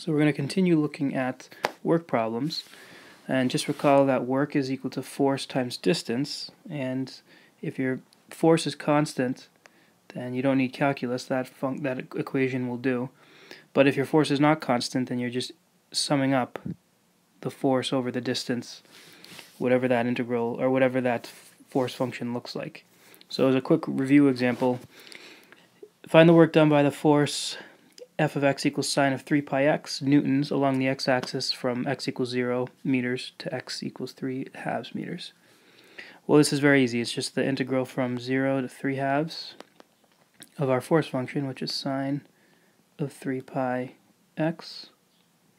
So we're going to continue looking at work problems, and just recall that work is equal to force times distance, and if your force is constant, then you don't need calculus. That equation will do. But if your force is not constant, then you're just summing up the force over the distance, whatever that integral or whatever that force function looks like. So as a quick review example, find the work done by the force f of x equals sine of 3 pi x newtons along the x-axis from x equals 0 meters to x equals 3 halves meters. Well, this is very easy. It's just the integral from 0 to 3 halves of our force function, which is sine of 3 pi x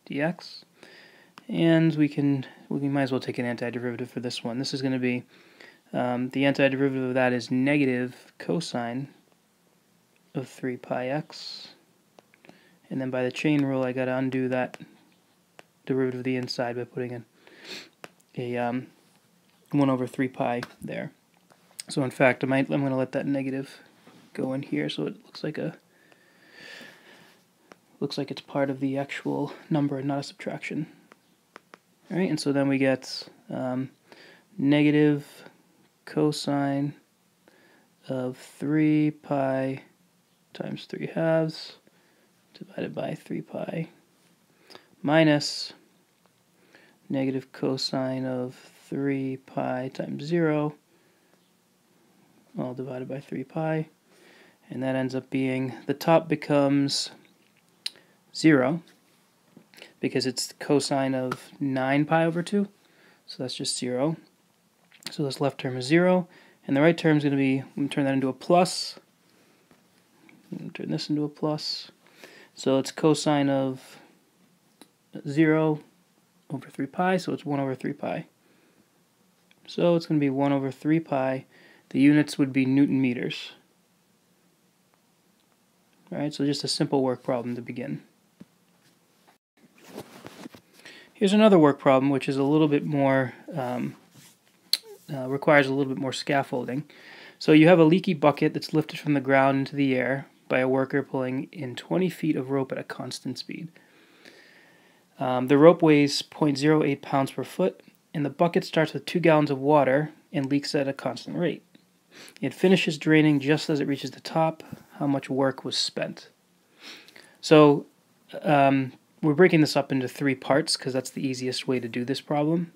dx. And we might as well take an antiderivative for this one. This is going to be, the antiderivative of that is negative cosine of 3 pi x. And then by the chain rule, I got to undo that derivative of the inside by putting in a 1 over 3 pi there. So in fact, I'm going to let that negative go in here, so it looks like it's part of the actual number and not a subtraction. All right, and so then we get negative cosine of 3 pi times 3 halves divided by 3 pi minus negative cosine of 3 pi times 0 all divided by 3 pi, and that ends up being, the top becomes 0 because it's cosine of 9 pi over 2, so that's just 0. So this left term is 0, and the right term is going to be, I'm going to turn that into a plus, I'm going to turn this into a plus. So it's cosine of 0 over 3 pi, so it's 1 over 3 pi. So it's going to be 1 over 3 pi. The units would be Newton meters. Alright, so just a simple work problem to begin. Here's another work problem which is a little bit more, requires a little bit more scaffolding. So you have a leaky bucket that's lifted from the ground into the air by a worker pulling in 20 feet of rope at a constant speed. The rope weighs 0.08 pounds per foot, and the bucket starts with 2 gallons of water and leaks at a constant rate. It finishes draining just as it reaches the top. How much work was spent? So we're breaking this up into 3 parts because that's the easiest way to do this problem.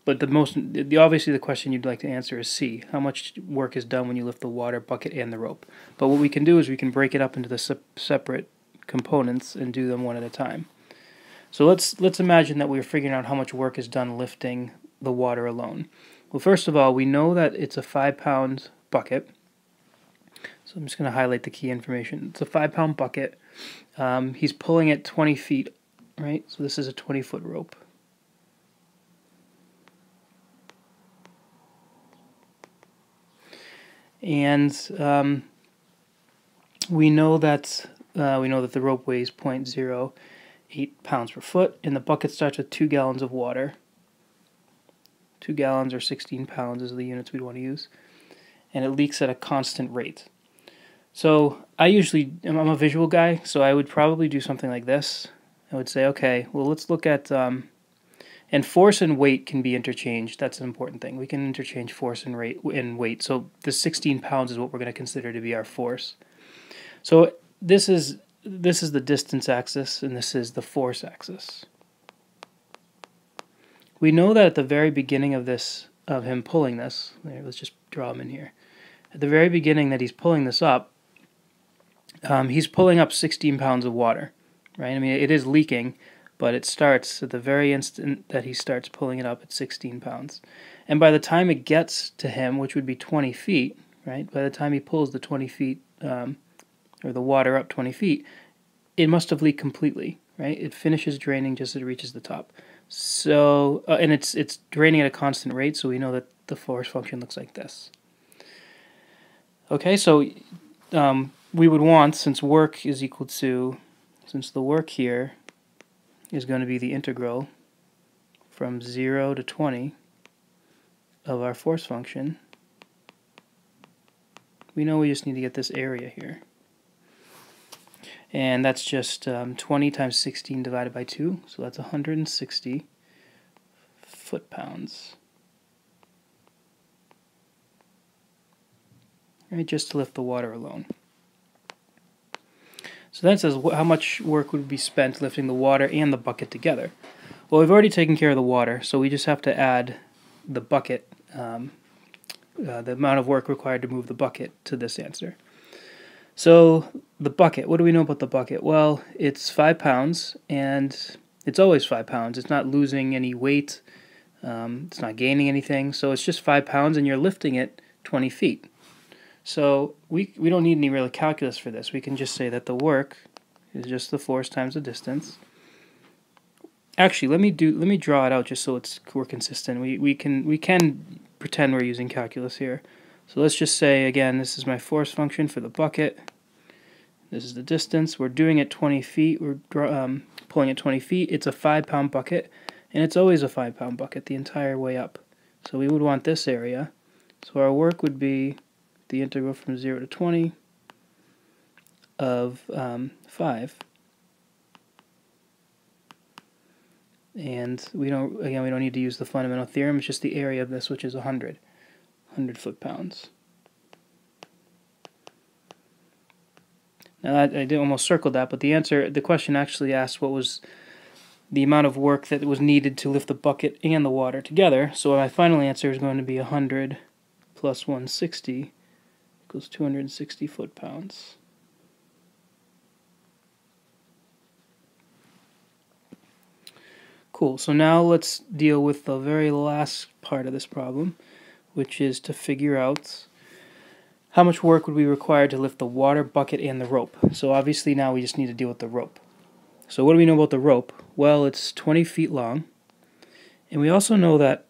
But obviously the question you'd like to answer is C. How much work is done when you lift the water bucket and the rope? But what we can do is we can break it up into the separate components and do them one at a time. So let's imagine that we're figuring out how much work is done lifting the water alone. Well, first of all, we know that it's a 5-pound bucket. So I'm just going to highlight the key information. It's a 5-pound bucket. He's pulling it 20 feet, right? So this is a 20-foot rope. And we know that the rope weighs 0.08 pounds per foot, and the bucket starts with 2 gallons of water. 2 gallons or 16 pounds is the units we'd want to use, and it leaks at a constant rate. So I'm a visual guy, so I would probably do something like this. I would say, okay, well, let's look at and force and weight can be interchanged. That's an important thing. We can interchange force and weight. So the 16 pounds is what we're going to consider to be our force. So this is the distance axis, and this is the force axis. We know that at the very beginning of him pulling this, let's just draw him in here. At the very beginning that he's pulling this up, he's pulling up 16 pounds of water, right? I mean, it is leaking, but it starts at the very instant that he starts pulling it up at 16 pounds. And by the time it gets to him, which would be 20 feet, right? By the time he pulls the 20 feet, or the water up 20 feet, it must have leaked completely, right? It finishes draining just as it reaches the top. So, and it's draining at a constant rate, so we know that the force function looks like this. Okay, so we would want, since the work here is going to be the integral from 0 to 20 of our force function, we know we just need to get this area here. And that's just 20 times 16 divided by 2, so that's 160 foot-pounds. Right, just to lift the water alone. So that says how much work would be spent lifting the water and the bucket together. Well, we've already taken care of the water, so we just have to add the bucket, the amount of work required to move the bucket to this answer. So the bucket, what do we know about the bucket? Well, it's 5 pounds, and it's always 5 pounds. It's not losing any weight. It's not gaining anything. So it's just 5 pounds, and you're lifting it 20 feet. So we don't need any real calculus for this. We can just say that the work is just the force times the distance. Actually, let me draw it out just so we're consistent. We can pretend we're using calculus here. So let's just say again, this is my force function for the bucket. This is the distance. We're doing it 20 feet. We're pulling it 20 feet. It's a 5-pound bucket, and it's always a 5-pound bucket the entire way up. So we would want this area. So our work would be the integral from 0 to 20 of 5. And we don't need to use the fundamental theorem. It's just the area of this, which is 100 foot-pounds. Now I did almost circle that, but the question actually asked what was the amount of work that was needed to lift the bucket and the water together. So my final answer is going to be 100 plus 160 equals 260 foot-pounds. Cool, so now let's deal with the very last part of this problem, which is to figure out how much work would be required to lift the water bucket and the rope. So obviously now we just need to deal with the rope. So what do we know about the rope? Well, it's 20 feet long, and we also know that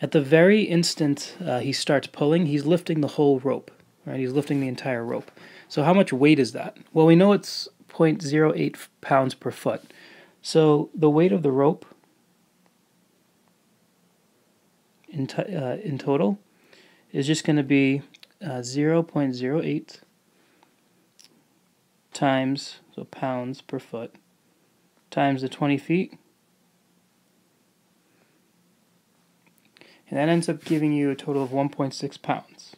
at the very instant he starts pulling, he's lifting the whole rope, right? He's lifting the entire rope. So how much weight is that? Well, we know it's 0.08 pounds per foot. So the weight of the rope in total is just going to be 0.08 times, so pounds per foot, times the 20 feet. And that ends up giving you a total of 1.6 pounds.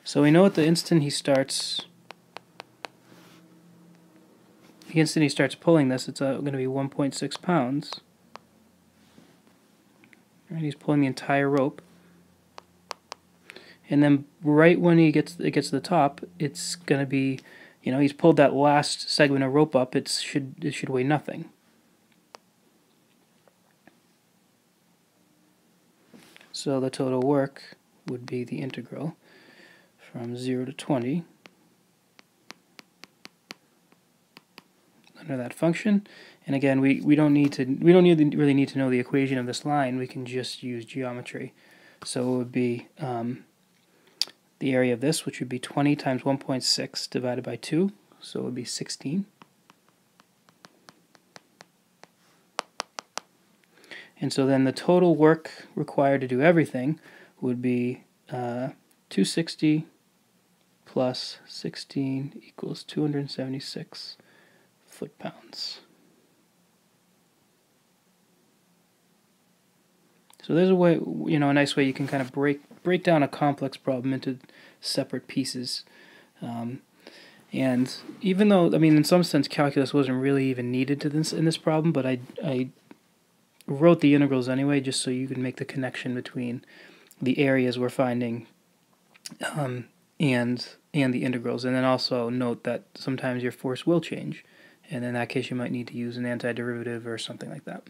So we know at the instant he starts pulling this, it's going to be 1.6 pounds. Right, he's pulling the entire rope. And then right when it gets to the top, it's going to be, he's pulled that last segment of rope up, it should weigh nothing. So the total work would be the integral from 0 to 20 under that function. And again, we don't really need to know the equation of this line. We can just use geometry. So it would be the area of this, which would be 20 times 1.6 divided by 2, so it would be 16. And so then the total work required to do everything would be 260 plus 16 equals 276 foot-pounds. So there's a way, a nice way you can kind of break down a complex problem into separate pieces. And even though, in some sense, calculus wasn't really even needed in this problem, but I wrote the integrals anyway, just so you can make the connection between the areas we're finding and the integrals. And then also note that sometimes your force will change, and in that case you might need to use an antiderivative or something like that.